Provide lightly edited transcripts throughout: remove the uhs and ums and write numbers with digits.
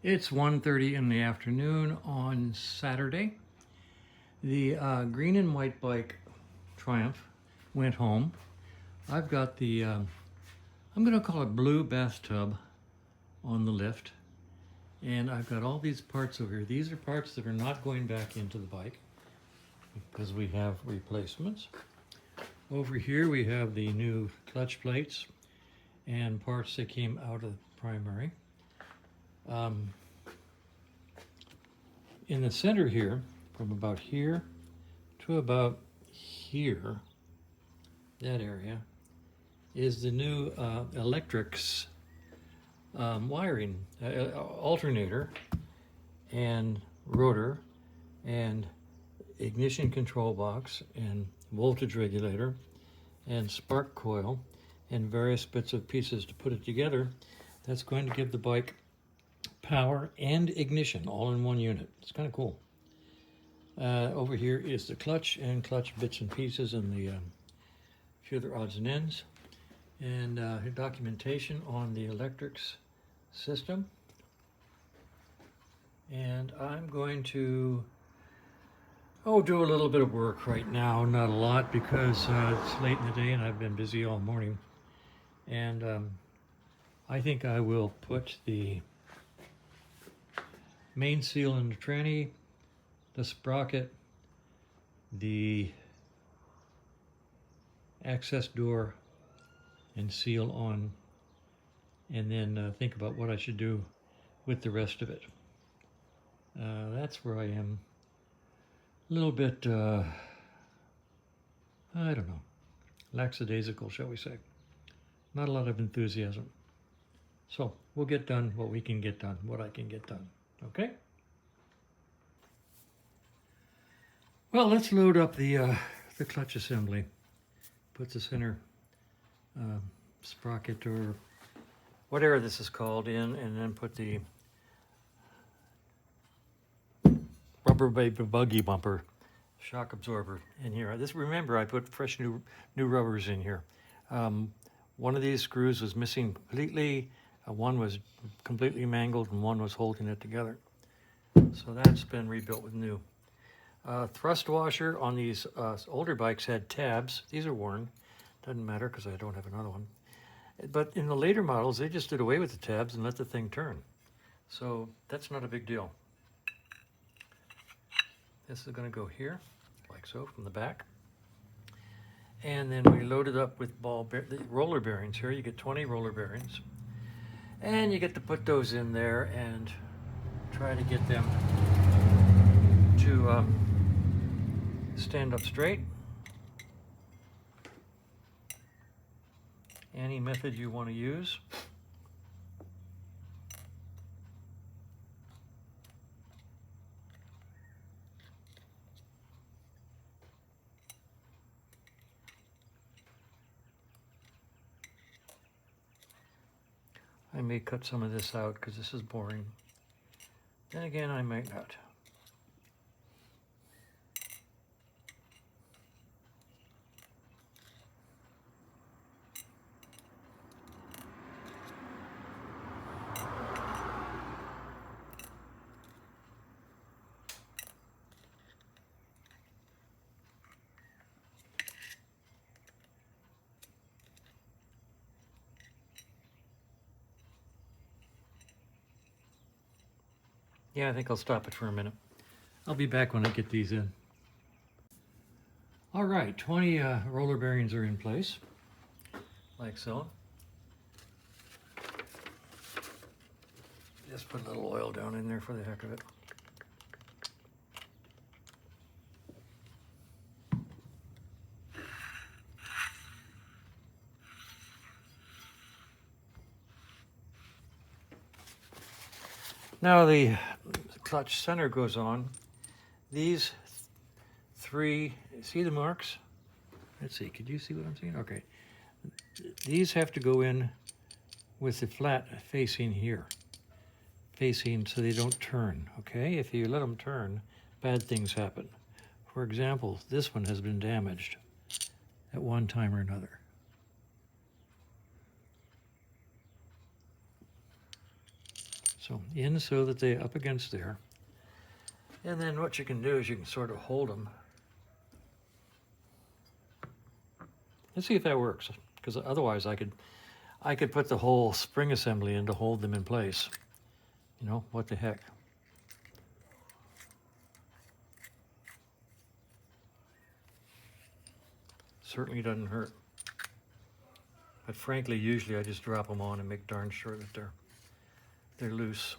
It's 1:30 in the afternoon on Saturday. The green and white bike Triumph went home. I've got the, I'm going to call it blue bathtub on the lift. And I've got all these parts over here. These are parts that are not going back into the bike because we have replacements. Over here we have the new clutch plates and parts that came out of the primary. In the center here, from about here to about here, that area, is the new electrics wiring, alternator and rotor and ignition control box and voltage regulator and spark coil and various bits of pieces to put it together. That's going to give the bike power and ignition all in one unit. It's kind of cool. Over here is the clutch and clutch bits and pieces and the few other odds and ends, and documentation on the electrics system. And I'm going to do a little bit of work right now, not a lot because it's late in the day and I've been busy all morning. And I think I will put the main seal in the tranny, the sprocket, the access door and seal on, and then think about what I should do with the rest of it. That's where I am. A little bit, I don't know, lackadaisical, shall we say. Not a lot of enthusiasm. So we'll get done what we can get done, what I can get done. Okay? Well, let's load up the clutch assembly. Put the center sprocket or whatever this is called in, and then put the rubber baby buggy bumper shock absorber in here. Remember, I put fresh new rubbers in here. One of these screws was missing completely. One was completely mangled, and one was holding it together. So that's been rebuilt with new. Thrust washer on these older bikes had tabs. These are worn. Doesn't matter because I don't have another one. But in the later models, they just did away with the tabs and let the thing turn. So that's not a big deal. This is going to go here, like so, from the back. And then we load it up with the roller bearings here. You get 20 roller bearings. And you get to put those in there and try to get them to stand up straight. Any method you want to use. I may cut some of this out because this is boring. Then again, I might not. Yeah, I think I'll stop it for a minute. I'll be back when I get these in. All right, 20 roller bearings are in place, like so. Just put a little oil down in there for the heck of it. Now the clutch center goes on. These three, see the marks? Let's see, could you see what I'm seeing? Okay. These have to go in with the flat facing here. Facing so they don't turn, okay? If you let them turn, bad things happen. For example, this one has been damaged at one time or another. So in so that they're up against there. And then what you can do is you can sort of hold them. Let's see if that works, because otherwise I could put the whole spring assembly in to hold them in place. You know, what the heck. Certainly doesn't hurt. But frankly, usually I just drop them on and make darn sure that they're loose.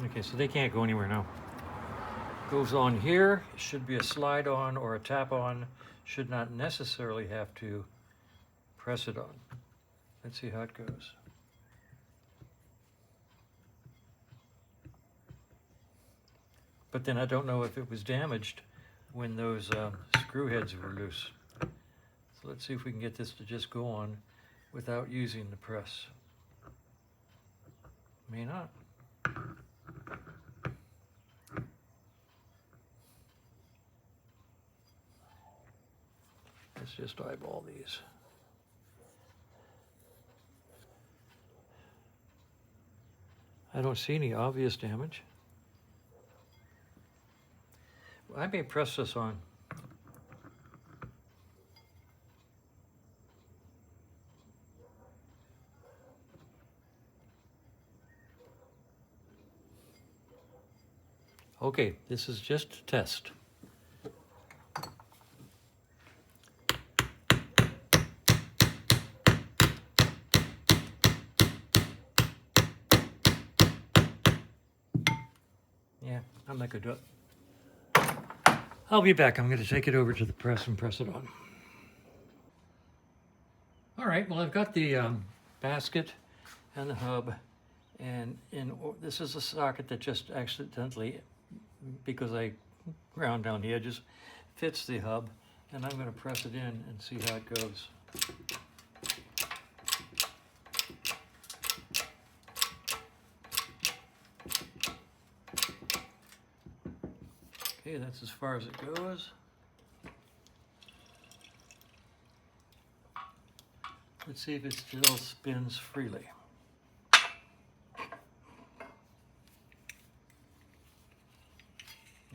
Okay, so they can't go anywhere now. Goes on here. It should be a slide on or a tap on. Should not necessarily have to press it on. Let's see how it goes. But then I don't know if it was damaged when those screw heads were loose. So let's see if we can get this to just go on without using the press. May not. Let's just eyeball these. I don't see any obvious damage. I may press this on. Okay, this is just a test. Yeah, I'm not going to do it. I'll be back. I'm going to take it over to the press and press it on. All right, well, I've got the basket and the hub, and this is a socket that just accidentally, because I ground down the edges, fits the hub, and I'm going to press it in and see how it goes. Okay, that's as far as it goes. Let's see if it still spins freely.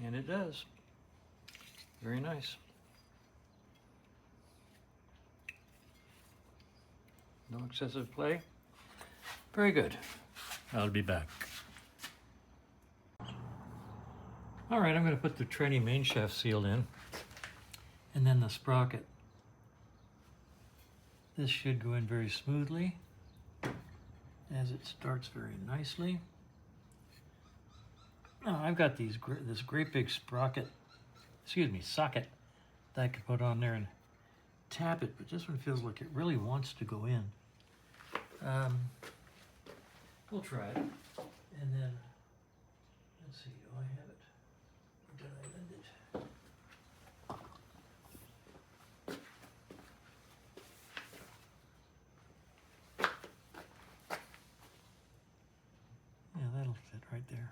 And it does. Very nice. No excessive play. Very good. I'll be back. All right, I'm going to put the tranny main shaft seal in, and then the sprocket. This should go in very smoothly as it starts very nicely. Now I've got this great big socket that I could put on there and tap it, but this one feels like it really wants to go in. We'll try it, and then let's see, do I have it? Or did I lend it? Yeah, that'll fit right there.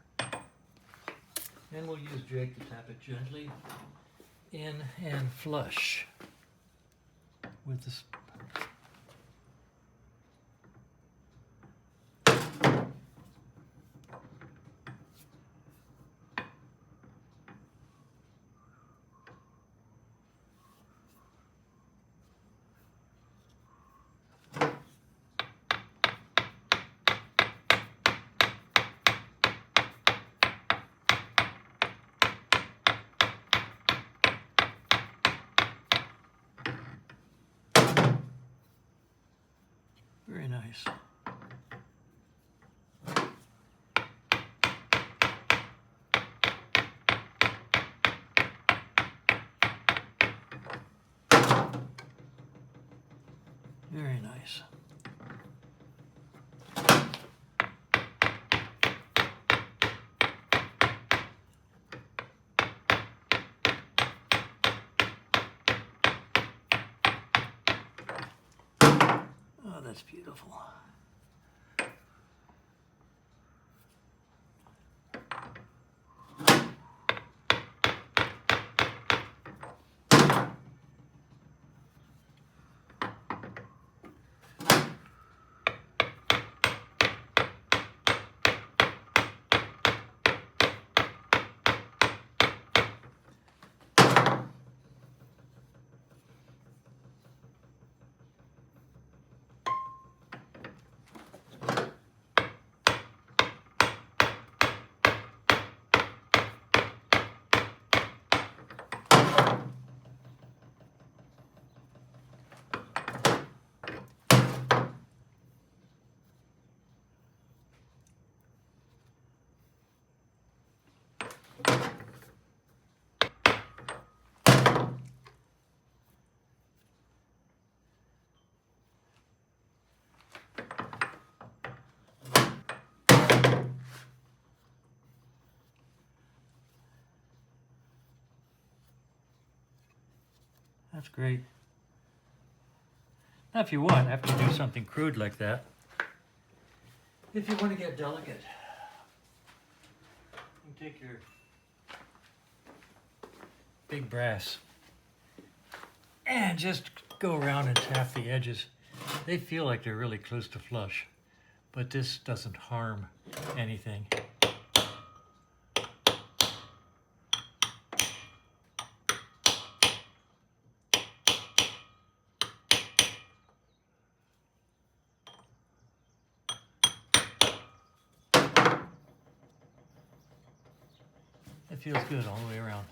And we'll use Jake to tap it gently in and flush with this. Very nice. Very nice. Oh, that's beautiful. That's great. Now if you want, after you do something crude like that, if you want to get delicate, you take your big brass and just go around and tap the edges. They feel like they're really close to flush, but this doesn't harm anything. It feels good all the way around.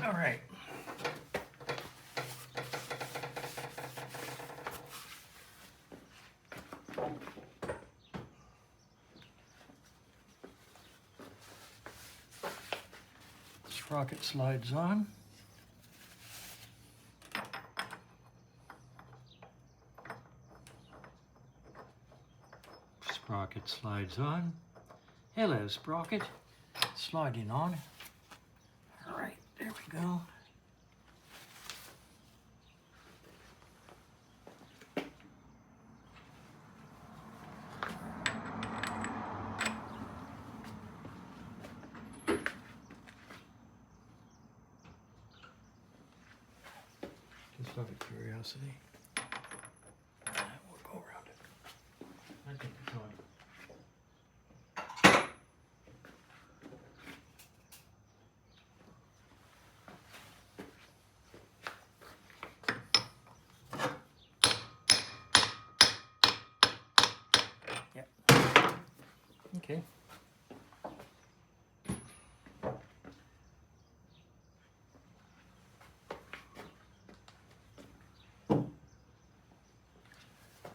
All right. Sprocket slides on. Sprocket slides on. Hello, Sprocket. Sliding on. All right, there we go. Just out of curiosity. We'll go around it. I think it's on. Yep. Okay.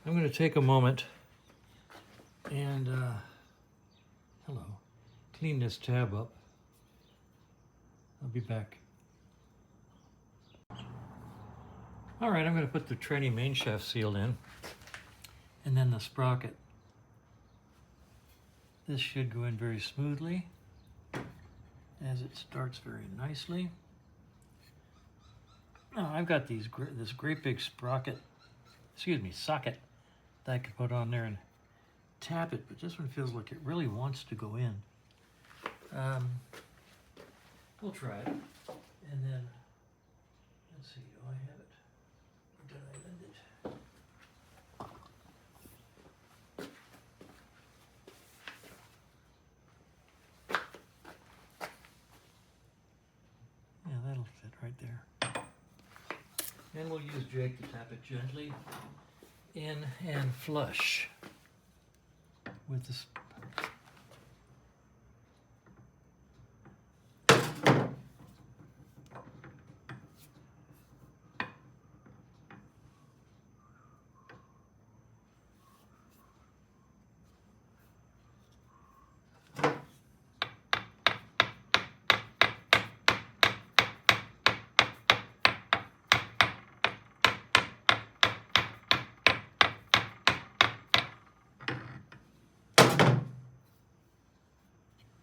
I'm going to take a moment and, hello, clean this tab up. I'll be back. All right, I'm going to put the tranny main shaft seal in, and then the sprocket. This should go in very smoothly as it starts very nicely. Now I've got this great big socket that I could put on there and tap it, but this one feels like it really wants to go in. We'll try it, and then let's see, do I have it? Or did I lend it? Yeah, that'll fit right there. And we'll use Jake to tap it gently in and flush with this.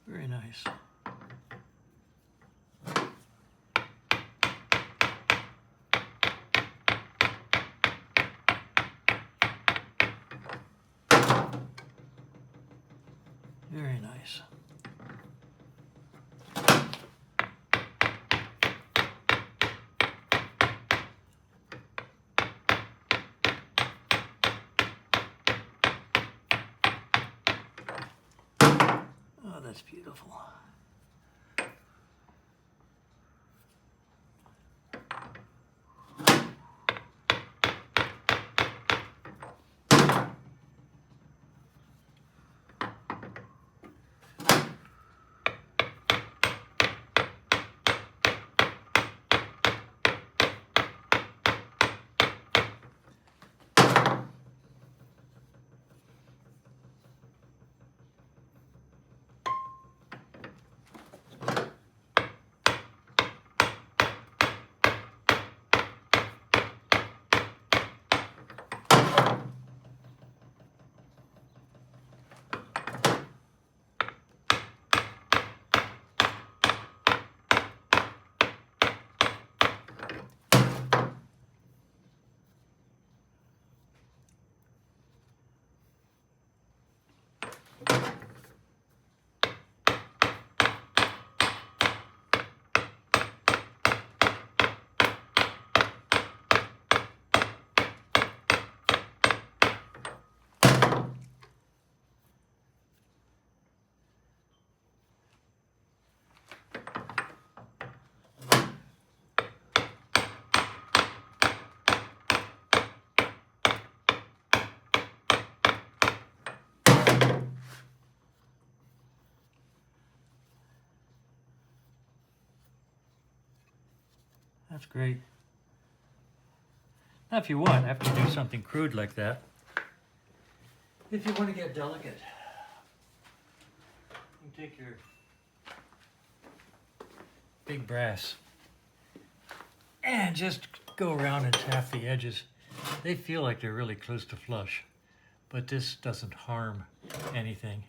Very nice. Very nice. Oh, that's beautiful. That's great. Now if you want, after you do something crude like that, if you want to get delicate, you can take your big brass and just go around and tap the edges. They feel like they're really close to flush, but this doesn't harm anything.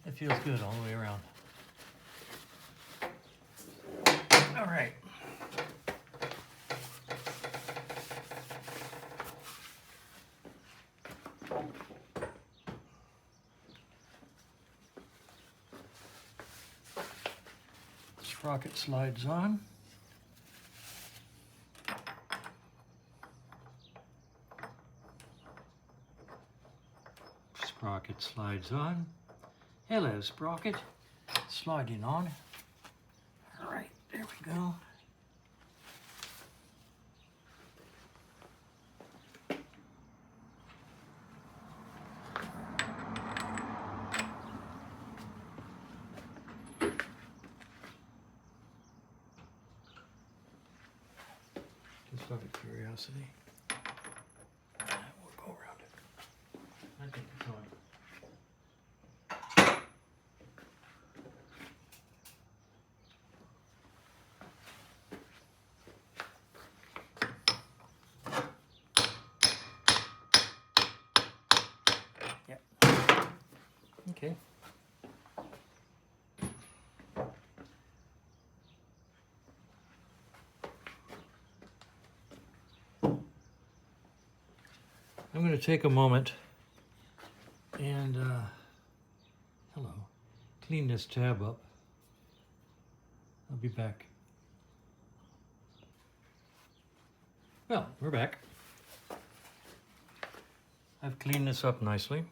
It feels good all the way around. All right. Sprocket slides on. Sprocket slides on. Hello, Sprocket. Sliding on. All right, there we go. Just out of curiosity. We'll go around it. I think it's on. Okay. I'm going to take a moment and clean this tab up. I'll be back. Well, we're back. I've cleaned this up nicely,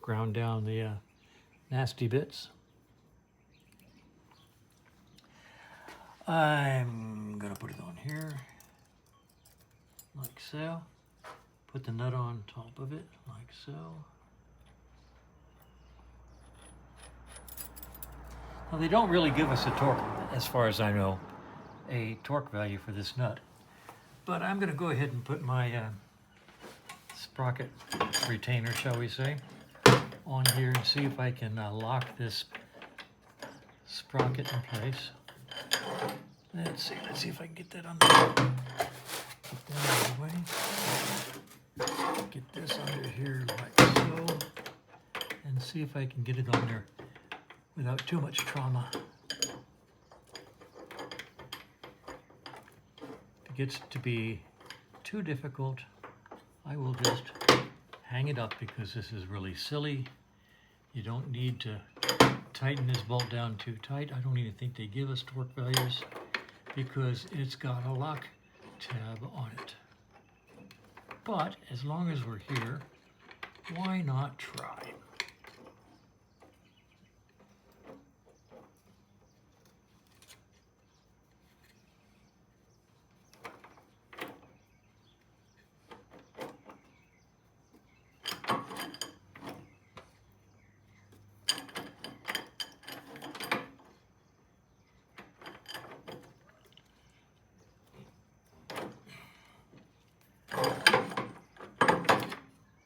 ground down the nasty bits. I'm going to put it on here, like so. Put the nut on top of it, like so. Now they don't really give us a torque, as far as I know, a torque value for this nut. But I'm going to go ahead and put my sprocket retainer, shall we say, on here and see if I can lock this sprocket in place. Let's see if I can get that under. Get that out of the way. Get this under here like so, and see if I can get it on there without too much trauma. If it gets to be too difficult, I will just hang it up because this is really silly. You don't need to tighten this bolt down too tight. I don't even think they give us torque values because it's got a lock tab on it. But as long as we're here, why not try?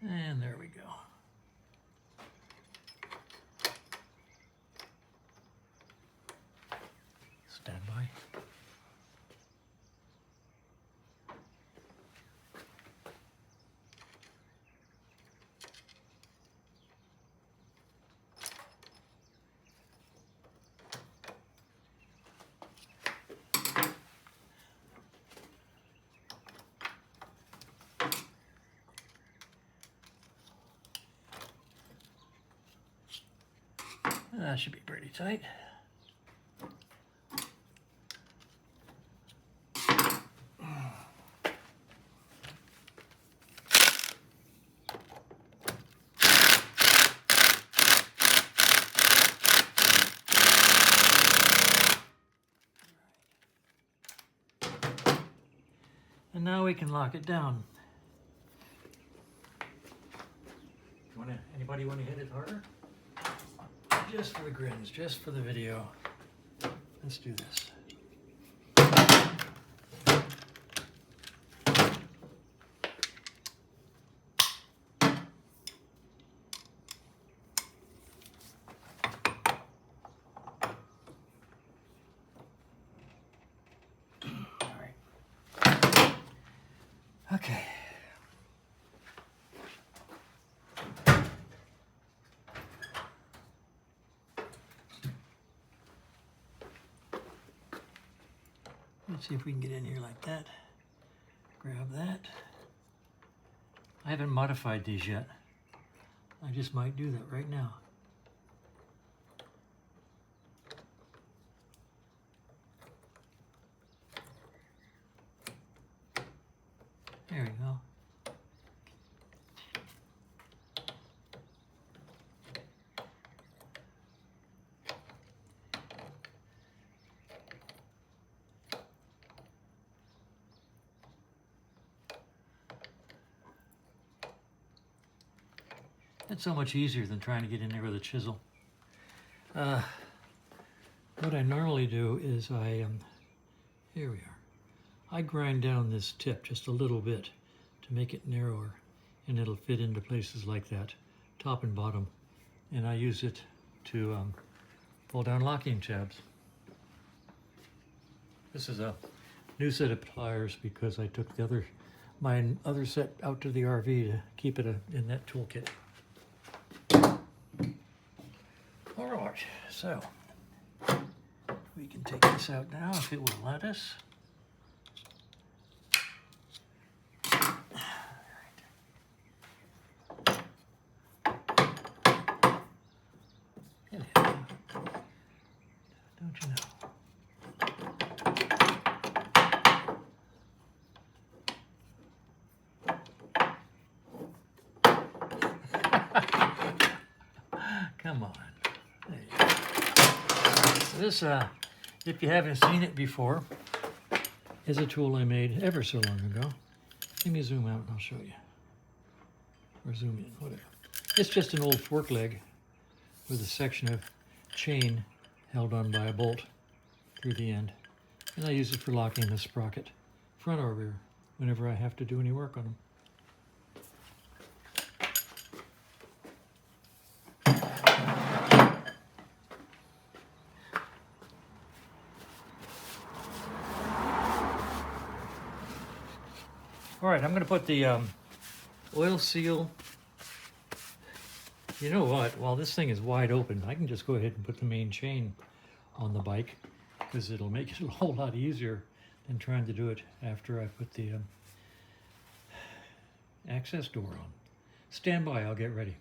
And there we go. Stand by. That should be pretty tight. And now we can lock it down. Anybody want to hit it harder? Just for the grins, just for the video. Let's do this. All right. Okay. Let's see if we can get in here like that. Grab that. I haven't modified these yet. I just might do that right now. There we go. That's so much easier than trying to get in there with a chisel. What I normally do is here we are. I grind down this tip just a little bit to make it narrower, and it'll fit into places like that, top and bottom. And I use it to pull down locking tabs. This is a new set of pliers because I took my other set out to the RV to keep it in that toolkit. All right, so we can take this out now if it will let us. Don't you know? Come on. There you go. So this, if you haven't seen it before, is a tool I made ever so long ago. Let me zoom out and I'll show you. Or zoom in, whatever. It's just an old fork leg with a section of chain held on by a bolt through the end. And I use it for locking the sprocket, front or rear, whenever I have to do any work on them. All right, I'm going to put the oil seal. You know what? While this thing is wide open, I can just go ahead and put the main chain on the bike because it'll make it a whole lot easier than trying to do it after I put the access door on. Stand by, I'll get ready.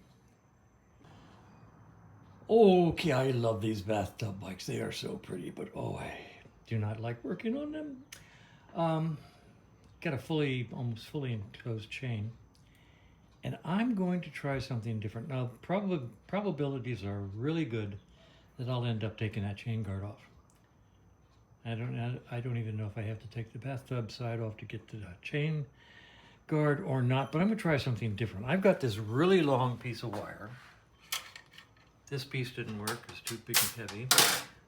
Okay, I love these bathtub bikes. They are so pretty, but oh, I do not like working on them. Got a almost fully enclosed chain. And I'm going to try something different. Now, probabilities are really good that I'll end up taking that chain guard off. I don't even know if I have to take the bathtub side off to get the chain guard or not, but I'm gonna try something different. I've got this really long piece of wire. This piece didn't work, it's too big and heavy.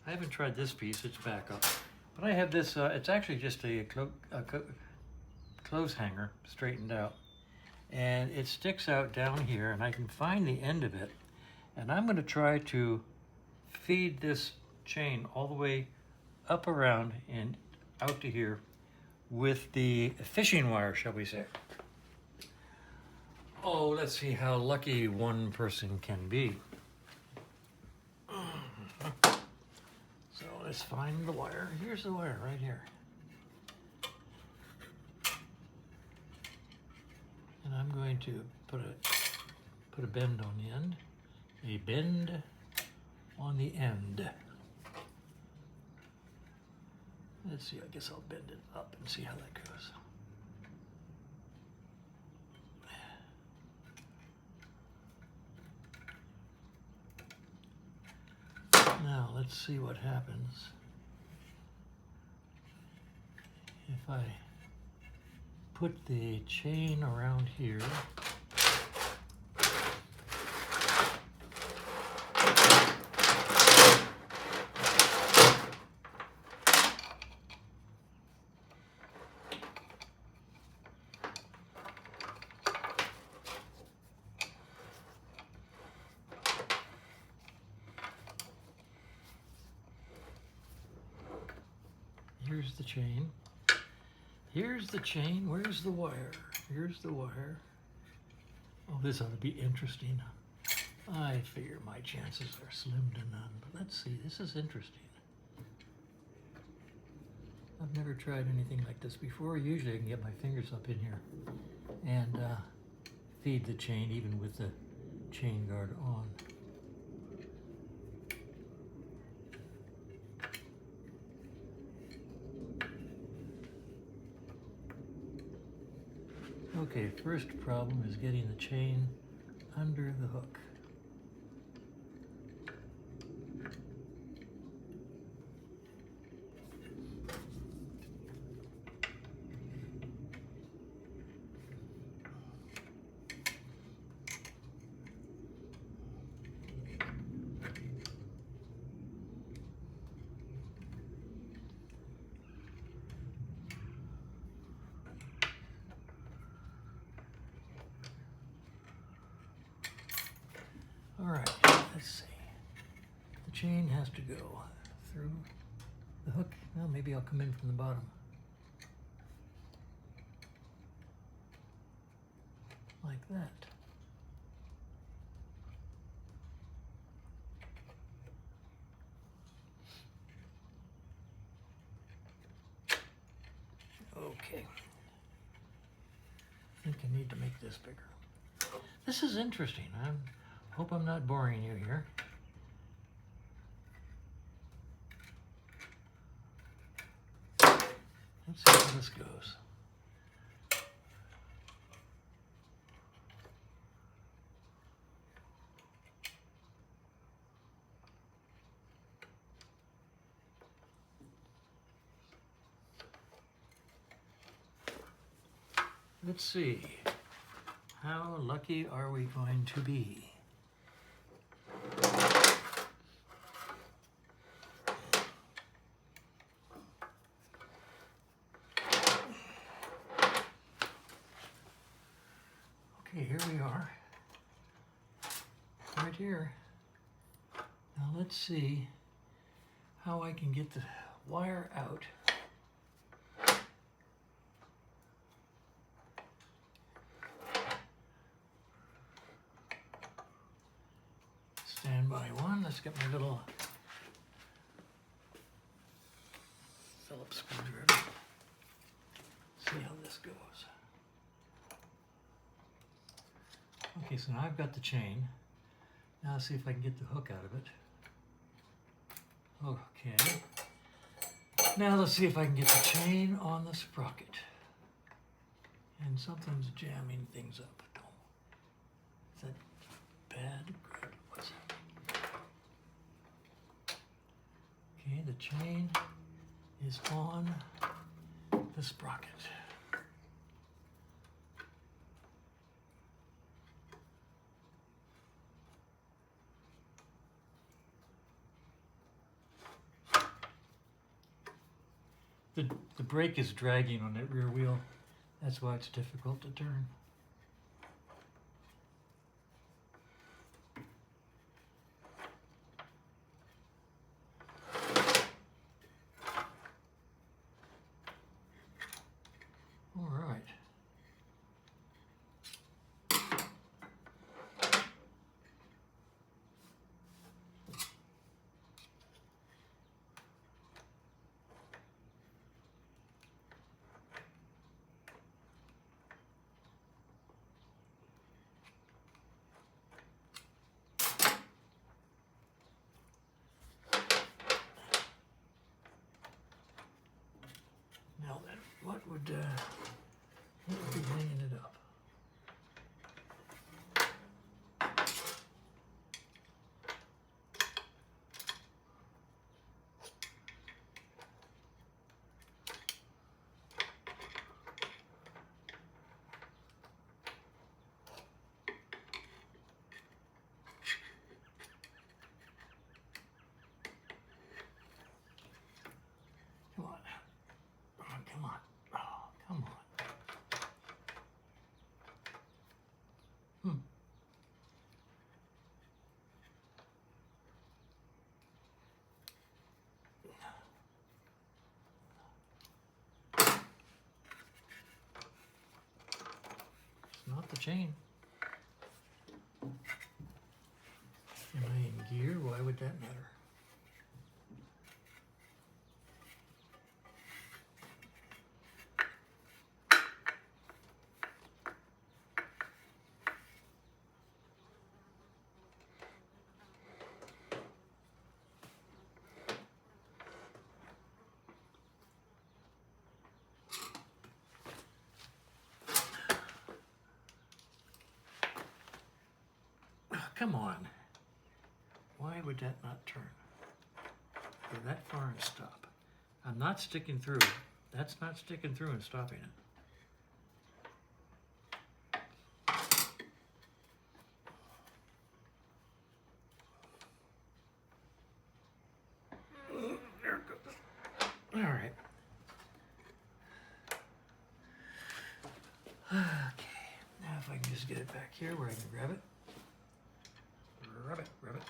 I haven't tried this piece, it's back up. But I have this, it's actually just a clothes hanger straightened out. And it sticks out down here, and I can find the end of it. And I'm going to try to feed this chain all the way up around and out to here with the fishing wire, shall we say. Oh, let's see how lucky one person can be. So let's find the wire. Here's the wire right here. And I'm going to put a bend on the end. A bend on the end. Let's see, I guess I'll bend it up and see how that goes. Now, let's see what happens if I put the chain around here. Here's the chain. Here's the chain. Where's the wire? Here's the wire. Oh, this ought to be interesting. I figure my chances are slim to none, but let's see. This is interesting. I've never tried anything like this before. Usually I can get my fingers up in here and feed the chain even with the chain guard on. Okay, first problem is getting the chain under the hook. All right, let's see. The chain has to go through the hook. Well, maybe I'll come in from the bottom. Like that. Okay. I think I need to make this bigger. This is interesting. I hope I'm not boring you here. Let's see how this goes. Let's see. How lucky are we going to be? Okay, here we are. Right here. Now let's see how I can get the wire out. Stand by one. Let's get my little Phillips screwdriver. See how this goes. Okay, so now I've got the chain. Now let's see if I can get the hook out of it. Okay. Now let's see if I can get the chain on the sprocket. And something's jamming things up. Is that bad? Good. What's that? Okay, the chain is on the sprocket. The brake is dragging on that rear wheel. That's why it's difficult to turn. All right. Now then, what would be hanging it up? chain. Am I in gear? Why would that matter? Come on. Why would that not turn? Go that far and stop. I'm not sticking through. That's not sticking through and stopping it. There it goes. All right. Okay. Now if I can just get it back here where I can grab it. Rub it, rub it.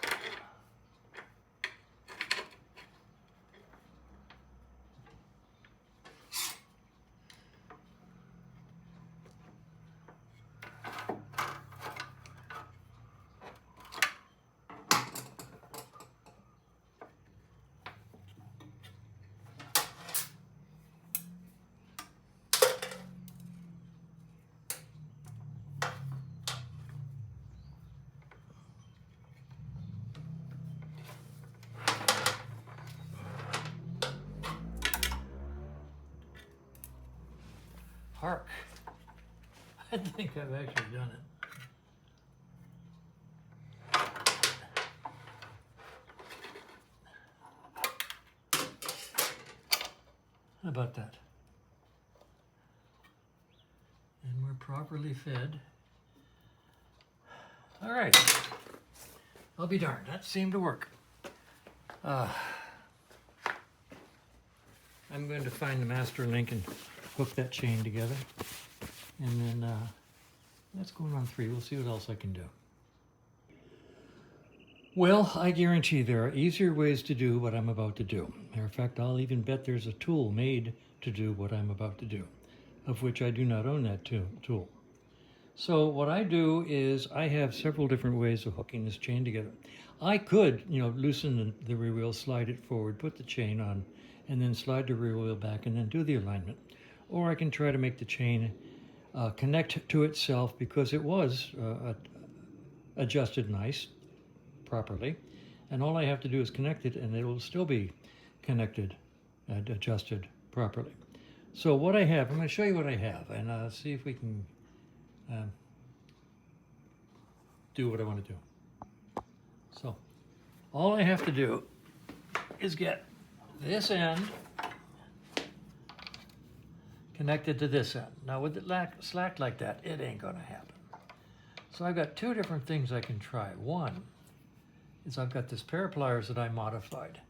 Hark. I think I've actually done it. How about that? And we're properly fed. All right. I'll be darned. That seemed to work. I'm going to find the master link and hook that chain together. And then that's going on 3. We'll see what else I can do. Well, I guarantee there are easier ways to do what I'm about to do. Matter of fact, I'll even bet there's a tool made to do what I'm about to do, of which I do not own that tool. So what I do is I have several different ways of hooking this chain together. I could, loosen the rear wheel, slide it forward, put the chain on, and then slide the rear wheel back and then do the alignment. Or I can try to make the chain connect to itself because it was adjusted nice, properly. And all I have to do is connect it and it will still be connected and adjusted properly. So what I have, I'm going to show you what I have and see if we can do what I want to do. So all I have to do is get this end connected to this end. Now with it slack like that, it ain't gonna happen. So I've got 2 different things I can try. One is I've got this pair of pliers that I modified.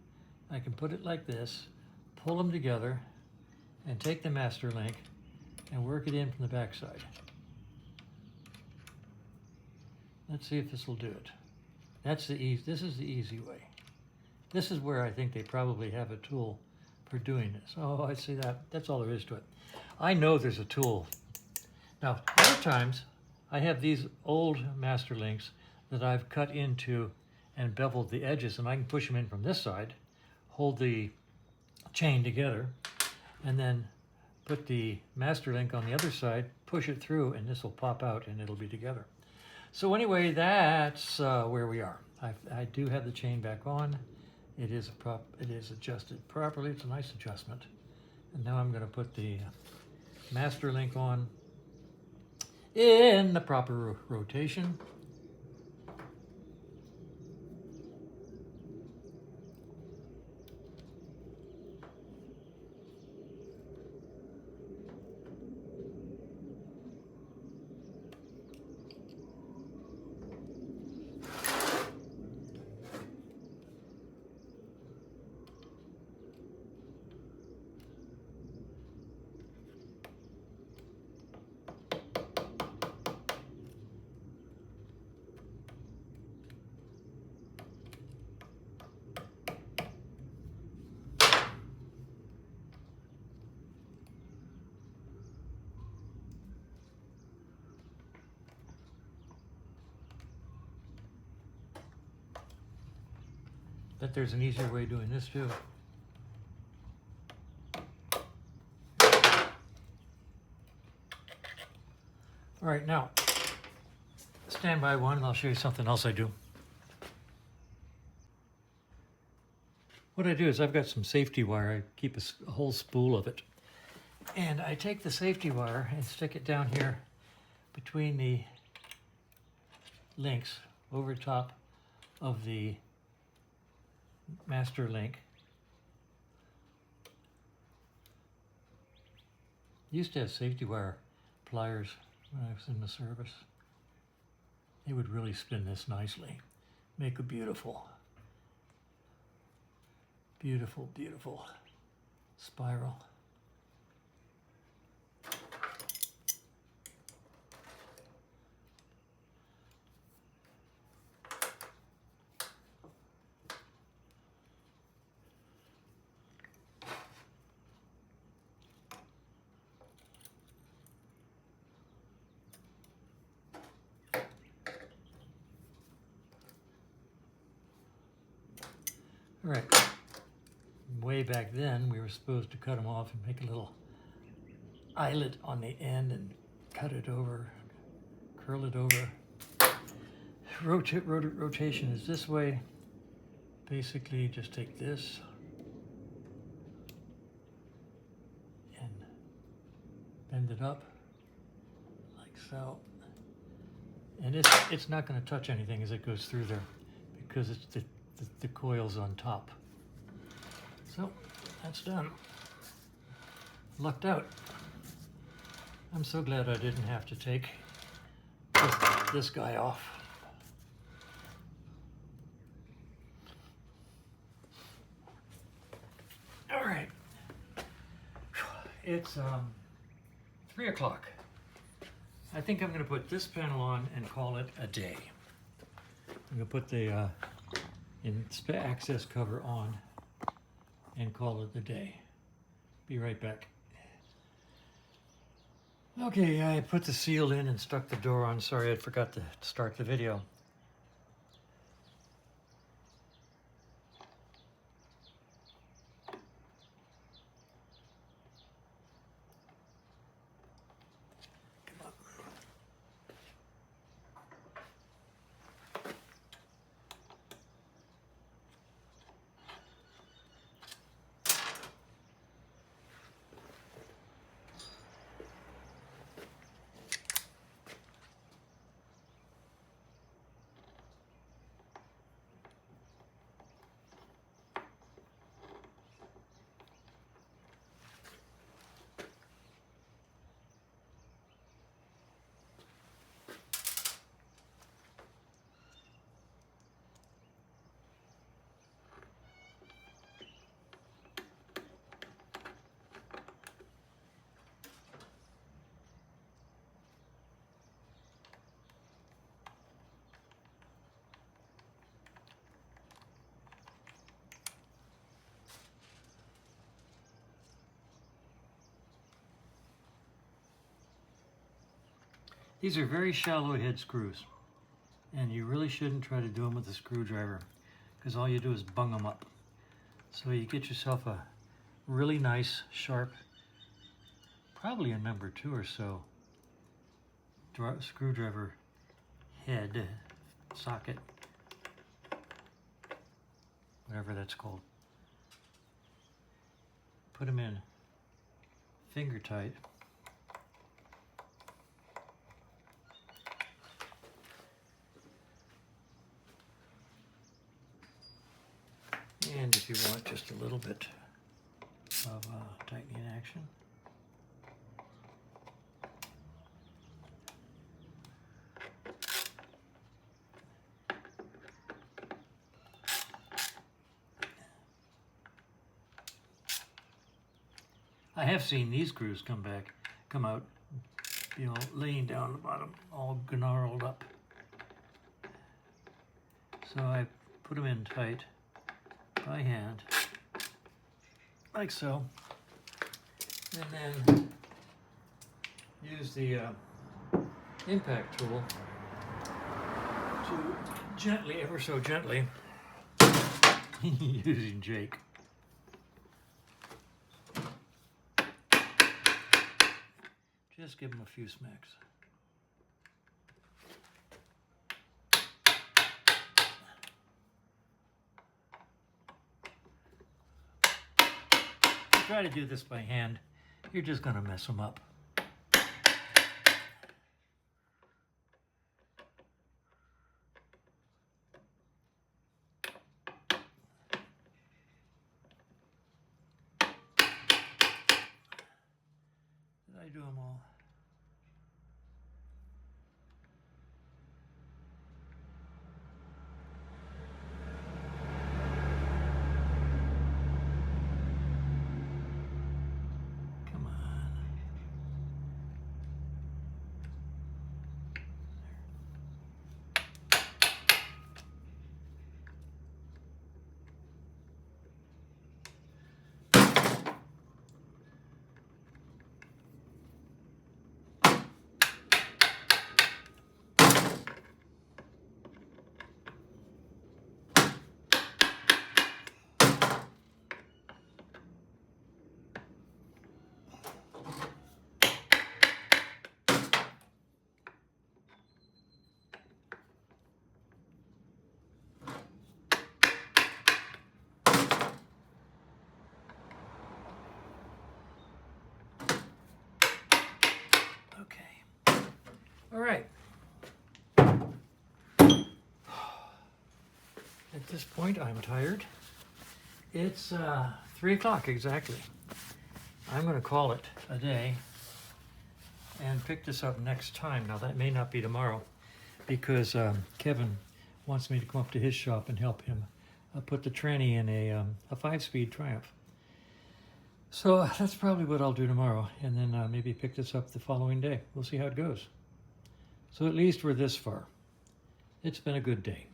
I can put it like this, pull them together, and take the master link and work it in from the back side. Let's see if this will do it. This is the easy way. This is where I think they probably have a tool for doing this. Oh, I see that. That's all there is to it. I know there's a tool. Now, other times, I have these old master links that I've cut into and beveled the edges, and I can push them in from this side, hold the chain together, and then put the master link on the other side, push it through, and this will pop out and it'll be together. So anyway, that's where we are. I do have the chain back on. It is adjusted properly. It's a nice adjustment. And now I'm going to put the master link on in the proper rotation. Bet there's an easier way of doing this too. All right, now, stand by one and I'll show you something else I do. What I do is I've got some safety wire. I keep a whole spool of it. And I take the safety wire and stick it down here between the links over top of the master link. Used to have safety wire pliers when I was in the service. They would really spin this nicely. Make a beautiful, beautiful, beautiful spiral. All right, way back then we were supposed to cut them off and make a little eyelet on the end and cut it over, curl it over. Rotation is this way. Basically just take this and bend it up like so. And it's not going to touch anything as it goes through there because it's the coil's on top. So that's done. Lucked out. I'm so glad I didn't have to take this guy off. All right. It's 3 o'clock. I think I'm going to put this panel on and call it a day. I'm going to put the access cover on and call it a day. Be right back. Okay, I put the seal in and stuck the door on. Sorry, I forgot to start the video. These are very shallow head screws, and you really shouldn't try to do them with a screwdriver because all you do is bung them up. So you get yourself a really nice, sharp, probably a number 2 or so, screwdriver head socket, whatever that's called. Put them in finger tight. And if you want just a little bit of tightening action. I have seen these screws come out, you know, laying down the bottom, all gnarled up. So I put them in tight by hand, like so, and then use the impact tool to gently, ever so gently, using Jake. Just give him a few smacks. Try to do this by hand, you're just going to mess them up. Did I do them all? Come on. Okay. All right. At this point, I'm tired. It's 3 o'clock exactly. I'm going to call it a day and pick this up next time. Now, that may not be tomorrow because Kevin wants me to come up to his shop and help him put the tranny in a 5-speed Triumph. So that's probably what I'll do tomorrow, and then maybe pick this up the following day. We'll see how it goes. So at least we're this far. It's been a good day.